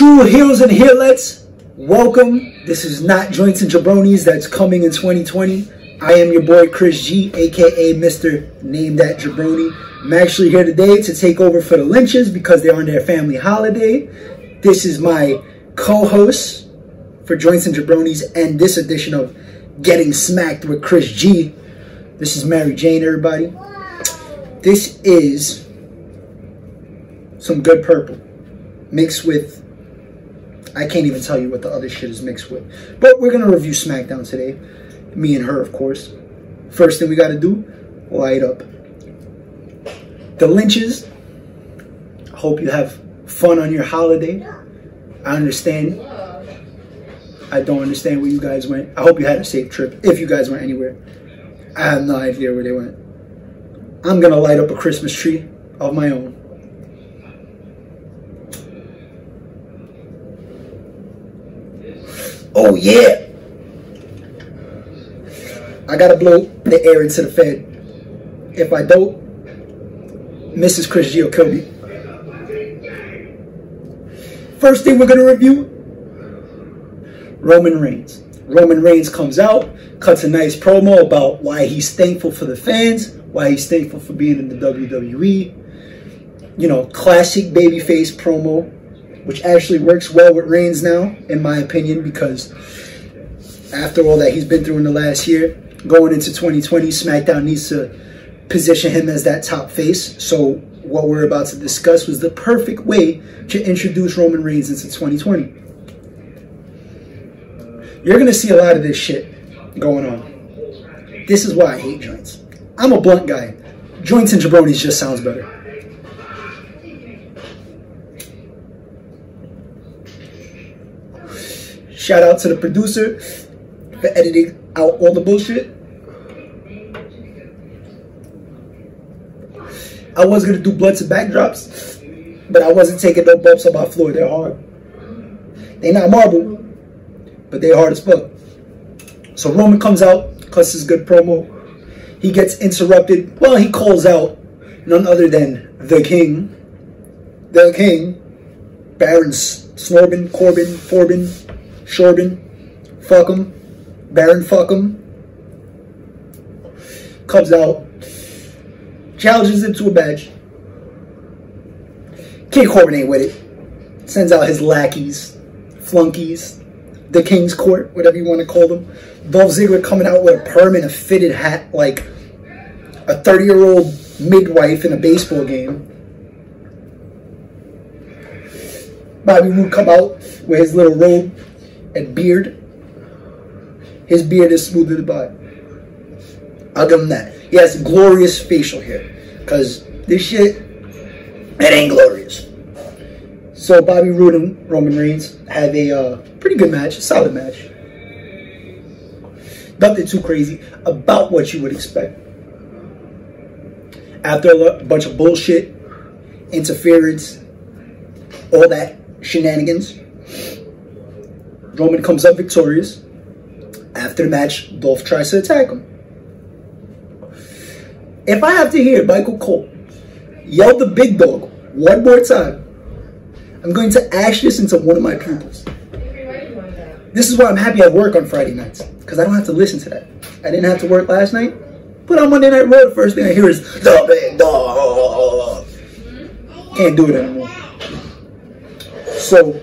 True heels and heelets, welcome. This is not Joints and Jabronis that's coming in 2020. I am your boy Chris G, aka Mr. Name That Jabroni. I'm actually here today to take over for the Lynches because they're on their family holiday. This is my co-host for Joints and Jabronis and this edition of Getting Smacked with Chris G. This is Mary Jane, everybody. This is some good purple mixed with, I can't even tell you what the other shit is mixed with. But we're going to review SmackDown today. Me and her, of course. First thing we got to do, light up. The Lynches. Hope you have fun on your holiday. I understand. I don't understand where you guys went. I hope you had a safe trip, if you guys went anywhere. I have no idea where they went. I'm going to light up a Christmas tree of my own. Oh yeah! I gotta blow the air into the Fed. If I don't, Mrs. Chris G will kill me. First thing we're gonna review, Roman Reigns. Roman Reigns comes out, cuts a nice promo about why he's thankful for the fans, why he's thankful for being in the WWE. You know, classic babyface promo, which actually works well with Reigns now, in my opinion, because after all that he's been through in the last year, going into 2020, SmackDown needs to position him as that top face. So what we're about to discuss was the perfect way to introduce Roman Reigns into 2020. You're going to see a lot of this shit going on. This is why I hate joints. I'm a blunt guy. Joints and Jabronis just sounds better. Shout out to the producer for editing out all the bullshit. I was going to do blunts and backdrops, but I wasn't taking no bumps on my floor. They're hard. They're not marble, but they're hard as fuck. So Roman comes out, cuts his good promo. He gets interrupted. Well, he calls out none other than the King. The King. Baron Snorbin, Corbin, Forbin, Shorbin, fuck him, Baron fuck him, comes out, challenges him to a match. King Corbin ain't with it, sends out his lackeys, flunkies, the King's Court, whatever you want to call them. Dolph Ziggler coming out with a perm and a fitted hat like a 30-year-old midwife in a baseball game. Bobby Roode come out with his little robe and beard. His beard is smoother than mine. I'll give him that. He has glorious facial hair. Because this shit, it ain't glorious. So Bobby Roode and Roman Reigns have a pretty good match. A solid match. Nothing too crazy. About what you would expect. After a bunch of bullshit, interference, all that shenanigans, Roman comes up victorious. After the match, Dolph tries to attack him. If I have to hear Michael Cole yell the big dog one more time, I'm going to ash this into one of my pupils. This is why I'm happy I work on Friday nights, because I don't have to listen to that. I didn't have to work last night, but on Monday Night Raw, the first thing I hear is the big dog. Can't do it anymore. So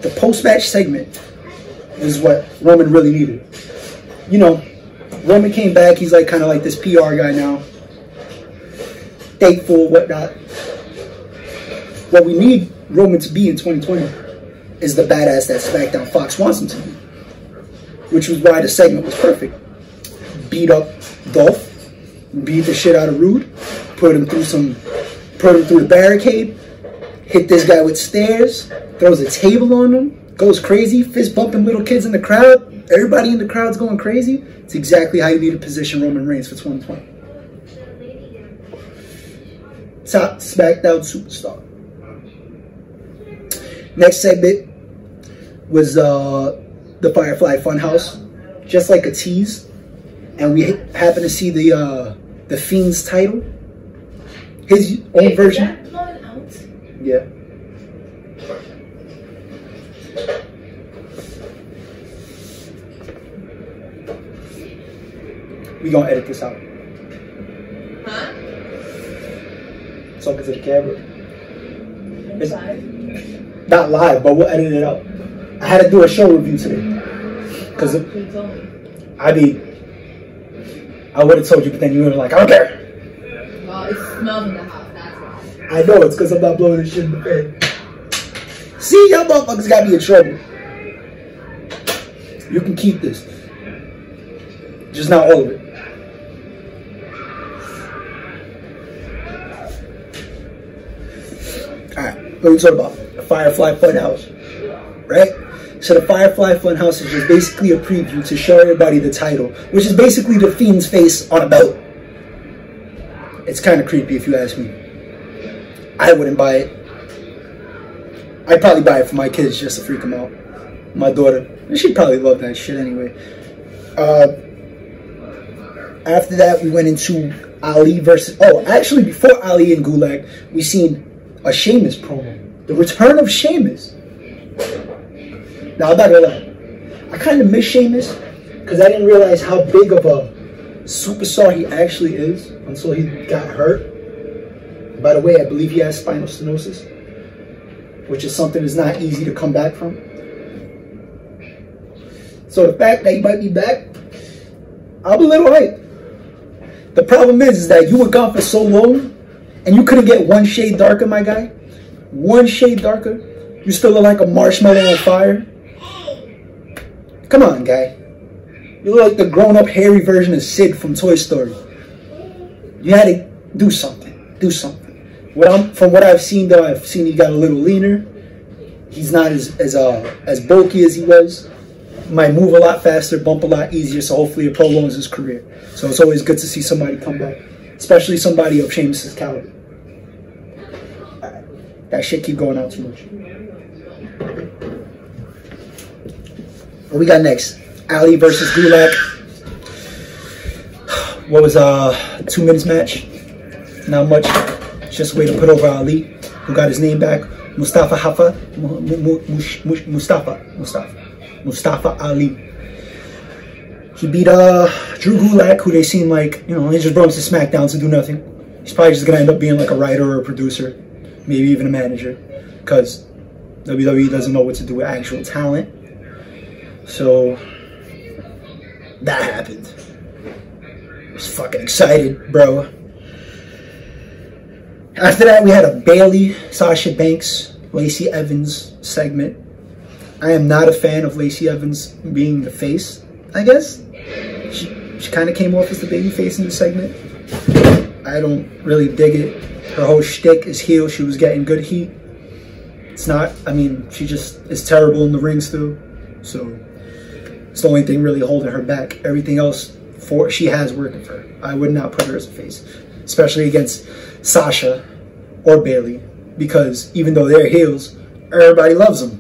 the post-match segment is what Roman really needed. You know, Roman came back. He's like kind of like this PR guy now. Thankful, whatnot. What we need Roman to be in 2020 is the badass that SmackDown Fox wants him to be. Which was why the segment was perfect. Beat up Dolph. Beat the shit out of Roode. Put him through the barricade. Hit this guy with stairs. Throws a table on him. Goes crazy. Fist bumping little kids in the crowd. Everybody in the crowd's going crazy. It's exactly how you need to position Roman Reigns for 2020. Top SmackDown superstar. Next segment was the Firefly Funhouse. Just like a tease. And we happen to see the Fiend's title. His own version. Yeah. We gonna edit this out. Huh? Talking to the camera. It's not live, but we'll edit it out. I had to do a show review today. Because I would have told you, but then you were like, I don't care. Well, it smells in the house, that's why. I know, it's because I'm not blowing this shit in the bed. See, y'all motherfuckers got me in trouble. You can keep this. Just not all of it. Alright, what are we talking about? The Firefly Funhouse. Right? So the Firefly Funhouse is just basically a preview to show everybody the title, which is basically the Fiend's face on a belt. It's kind of creepy if you ask me. I wouldn't buy it. I'd probably buy it for my kids just to freak them out. My daughter. And she'd probably love that shit anyway. After that, we went into Ali versus... Oh, actually, before Ali and Gulak, we seen a Sheamus promo. The return of Sheamus. Now, I'm not gonna lie. I kind of miss Sheamus because I didn't realize how big of a superstar he actually is until he got hurt. By the way, I believe he has spinal stenosis, which is something that's not easy to come back from. So the fact that he might be back, I'm a little hyped. The problem is that you were gone for so long and you couldn't get one shade darker, my guy. One shade darker. You still look like a marshmallow on fire. Come on, guy. You look like the grown-up hairy version of Sid from Toy Story. You had to do something. Do something. From what I've seen, though, I've seen he got a little leaner. He's not as bulky as he was. Might move a lot faster, bump a lot easier, so hopefully it prolongs his career. So it's always good to see somebody come back, especially somebody of Sheamus' caliber. That shit keep going out too much. What we got next? Ali versus Gulak. What was a 2 minutes match? Not much. Just a way to put over Ali, who got his name back. Mustafa Ali. He beat Drew Gulak, who they seem like, you know, he just brought him to SmackDown to do nothing. He's probably just gonna end up being like a writer or a producer, maybe even a manager, because WWE doesn't know what to do with actual talent. So that happened. I was fucking excited, bro. After that, we had a Bayley, Sasha Banks, Lacey Evans segment. I am not a fan of Lacey Evans being the face, I guess. She kind of came off as the baby face in the segment. I don't really dig it. Her whole shtick is heel. She was getting good heat. It's not, I mean, she just is terrible in the ring still. So it's the only thing really holding her back. Everything else she has working for her. I would not put her as a face, especially against Sasha or Bayley, because even though they're heels, everybody loves them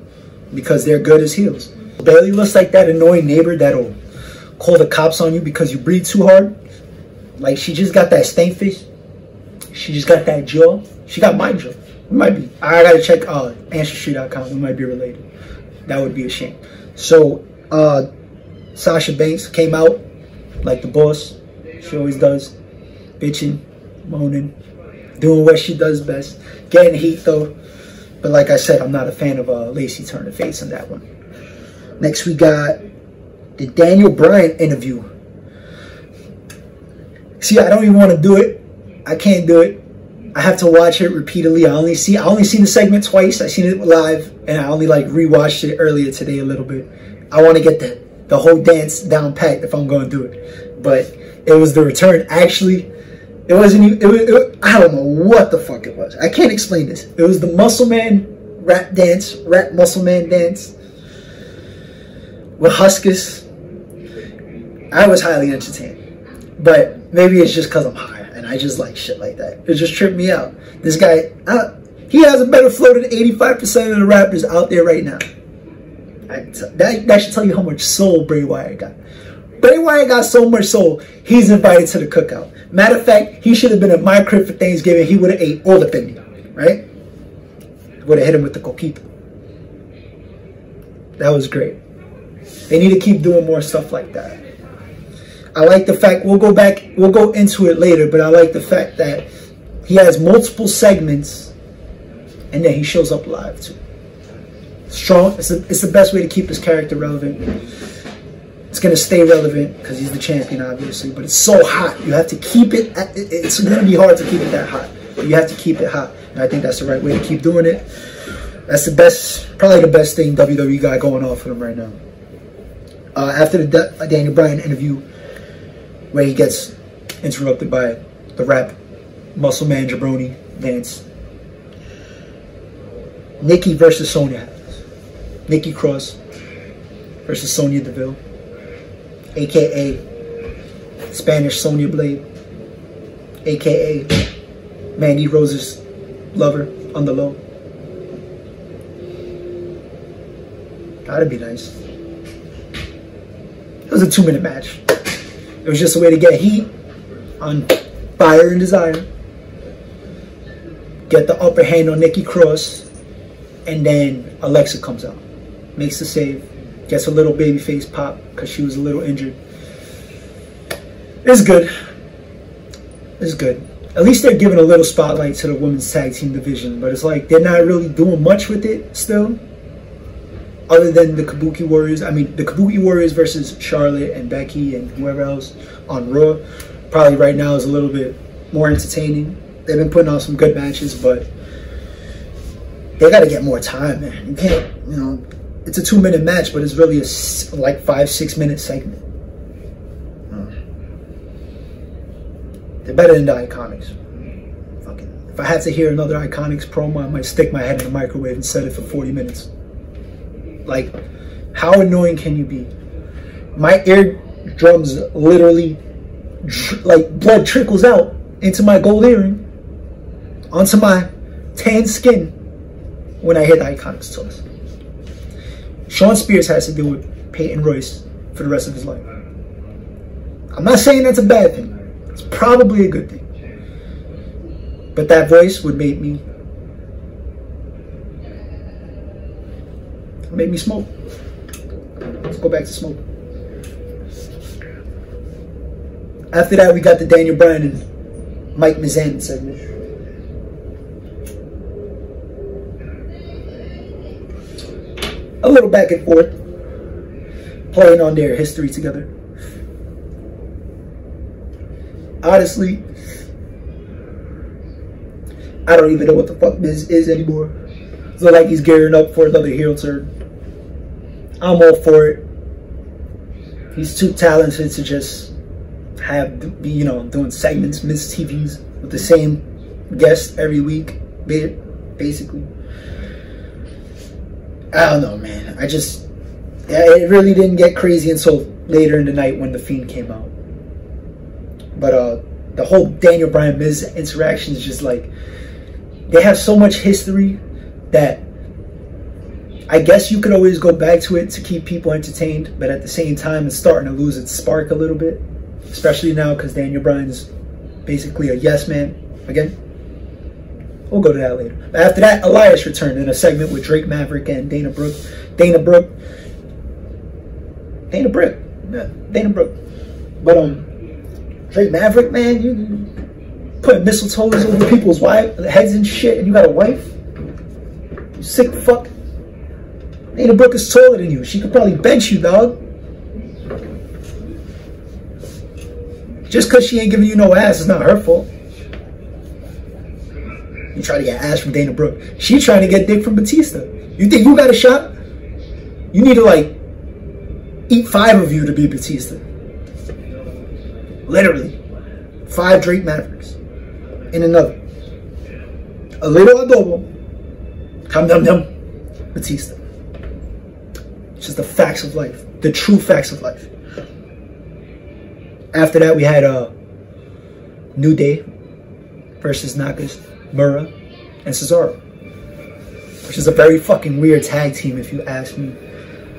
because they're good as heels. Bayley looks like that annoying neighbor that'll call the cops on you because you breathe too hard. Like, she just got that stank face. She just got that jaw. She got my jaw. It might be. I gotta check Ancestry.com. We might be related. That would be a shame. So Sasha Banks came out like the boss. She always does. Bitching, moaning, doing what she does best. Getting heat though. But like I said, I'm not a fan of Lacey turning face in that one. Next we got the Daniel Bryan interview. See, I don't even want to do it. I can't do it. I have to watch it repeatedly. I only seen the segment twice. I seen it live, and I only like rewatched it earlier today a little bit. I want to get the whole dance down packed if I'm going to do it. But it was the return. Actually, it wasn't even. I don't know what the fuck it was. I can't explain this. It was the Muscle Man rap Muscle Man dance with Huskus. I was highly entertained, but maybe it's just because I'm high and I just like shit like that. It just tripped me out. This guy, he has a better flow than 85% of the rappers out there right now. That should tell you how much soul Bray Wyatt got. Bray Wyatt got so much soul, he's invited to the cookout. Matter of fact, he should have been at my crib for Thanksgiving. He would have ate all the thing, right? Would have hit him with the coquito. That was great. They need to keep doing more stuff like that. I like the fact, we'll go into it later, but I like the fact that he has multiple segments and then he shows up live too. Strong, it's the best way to keep his character relevant. It's going to stay relevant because he's the champion, obviously, but it's so hot. You have to keep it, it's going to be hard to keep it that hot, but you have to keep it hot. And I think that's the right way to keep doing it. That's the best, probably the best thing WWE got going on for them right now. After the Daniel Bryan interview, where he gets interrupted by the rap muscle man Jabroni dance, Nikki versus Sonya happens. Nikki Cross versus Sonya Deville, aka Spanish Sonya Blade, aka Mandy Rose's lover on the low. That'd be nice. It was a 2-minute match. It was just a way to get heat on Fire and Desire, get the upper hand on Nikki Cross, and then Alexa comes out, makes the save, gets a little babyface pop because she was a little injured. It's good. It's good. At least they're giving a little spotlight to the women's tag team division, but it's like they're not really doing much with it still, other than the Kabuki Warriors. I mean, the Kabuki Warriors versus Charlotte and Becky and whoever else on Raw probably right now is a little bit more entertaining. They've been putting on some good matches, but they got to get more time, man. You can't, you know, it's a 2-minute match, but it's really a like 5-6 minute segment. They're better than the Iconics. Fucking, if I had to hear another Iconics promo, I might stick my head in the microwave and set it for 40 minutes. Like, how annoying can you be? My eardrums literally, like, blood trickles out into my gold earring, onto my tan skin when I hear the Iconics toss. Shawn Spears has to deal with Peyton Royce for the rest of his life. I'm not saying that's a bad thing. It's probably a good thing. But that voice would make me smoke. Let's go back to smoke. After that, we got the Daniel Bryan and Mike Mizan segment. A little back and forth, playing on their history together. Honestly, I don't even know what the fuck Miz is anymore. It's not like he's gearing up for another heel turn. I'm all for it. He's too talented to just be, you know, doing segments, Miz TVs with the same guest every week, basically. I don't know, man. It really didn't get crazy until later in the night when The Fiend came out. But the whole Daniel Bryan Miz interaction is just like, they have so much history that I guess you could always go back to it to keep people entertained, but at the same time it's starting to lose its spark a little bit, especially now because Daniel Bryan's basically a yes man again. We'll go to that later. But after that, Elias returned in a segment with Drake Maverick and Dana Brooke. But Drake Maverick, man, you putting mistletoes over people's heads and shit, and you got a wife? You sick fuck. Dana Brooke is taller than you. She could probably bench you, dog. Just because she ain't giving you no ass is not her fault. You try to get ass from Dana Brooke. She trying to get dick from Batista. You think you got a shot? You need to, like, eat 5 of you to be Batista. Literally. 5 Drake Mavericks. In another. A little adobo. Come dum dum. Batista. It's just the facts of life. The true facts of life. After that, we had New Day versus Nakamura and Cesaro, which is a very fucking weird tag team if you ask me.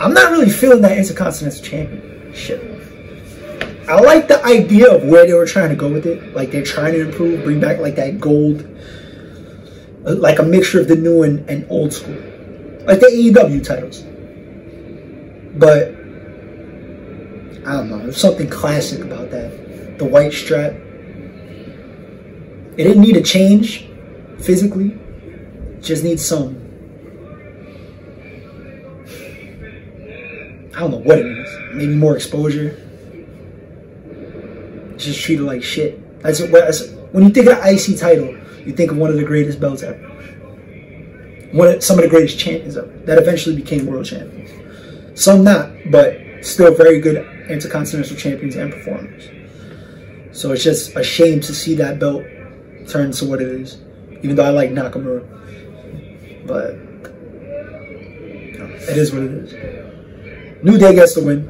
I'm not really feeling that Intercontinental Championship. I like the idea of where they were trying to go with it. Like, they're trying to improve, bring back like that gold, like a mixture of the new and old school. Like the AEW titles. But I don't know. There's something classic about that. The white strap. It didn't need a change physically. It just needs some. I don't know what it is. Maybe more exposure. Just treat it like shit. When you think of the IC title, you think of one of the greatest belts ever. Some of the greatest champions ever that eventually became world champions. Some not, but still very good intercontinental champions and performers. So it's just a shame to see that belt turn to what it is. Even though I like Nakamura, but it is what it is. New Day gets the win,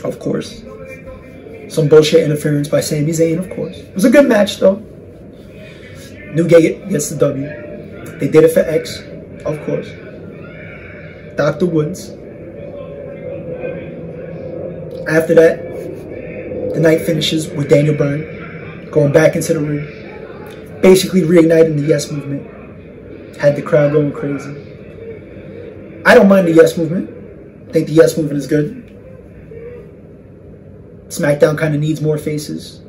of course. Some bullshit interference by Sami Zayn, of course. It was a good match, though. New Day gets the W. They did it for X, of course. Dr. Woods. After that, the night finishes with Daniel Bryan going back into the ring, basically reigniting the Yes Movement. Had the crowd going crazy. I don't mind the Yes Movement. I think the Yes Movement is good. SmackDown kind of needs more faces.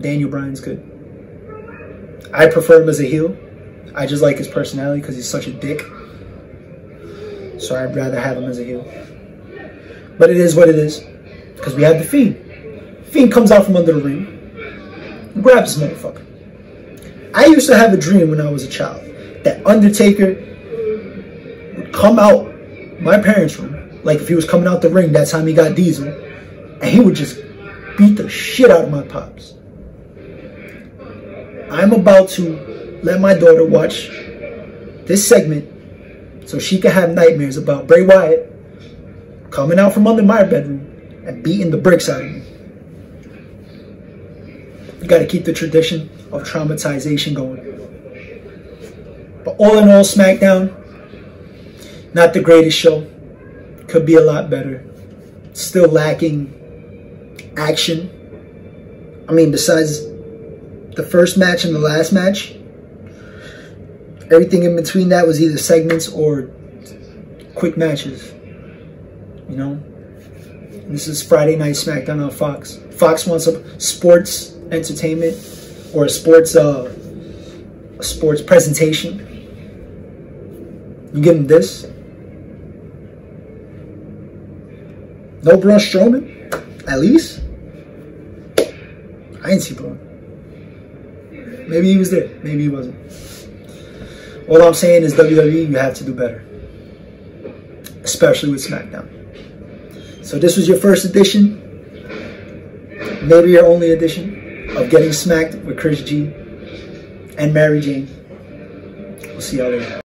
Daniel Bryan's good. I prefer him as a heel. I just like his personality because he's such a dick. So I'd rather have him as a heel. But it is what it is. Because we have the Fiend. Fiend comes out from under the ring and grabs this motherfucker. I used to have a dream when I was a child that Undertaker would come out my parents' room. Like if he was coming out the ring that time he got Diesel. And he would just beat the shit out of my pops. I'm about to let my daughter watch this segment so she can have nightmares about Bray Wyatt coming out from under my bedroom and beating the bricks out of me. You gotta keep the tradition of traumatization going. But all in all, SmackDown, not the greatest show. Could be a lot better. Still lacking action. I mean, besides the first match and the last match, everything in between that was either segments or quick matches. You know? This is Friday Night SmackDown on Fox. Fox wants a sports entertainment or a sports presentation. You give them this. No Braun Strowman, at least. I didn't see Braun. Maybe he was there. Maybe he wasn't. All I'm saying is WWE, you have to do better. Especially with SmackDown. So this was your first edition. Maybe your only edition of Getting Smacked with Chris G and Mary Jane. We'll see y'all later.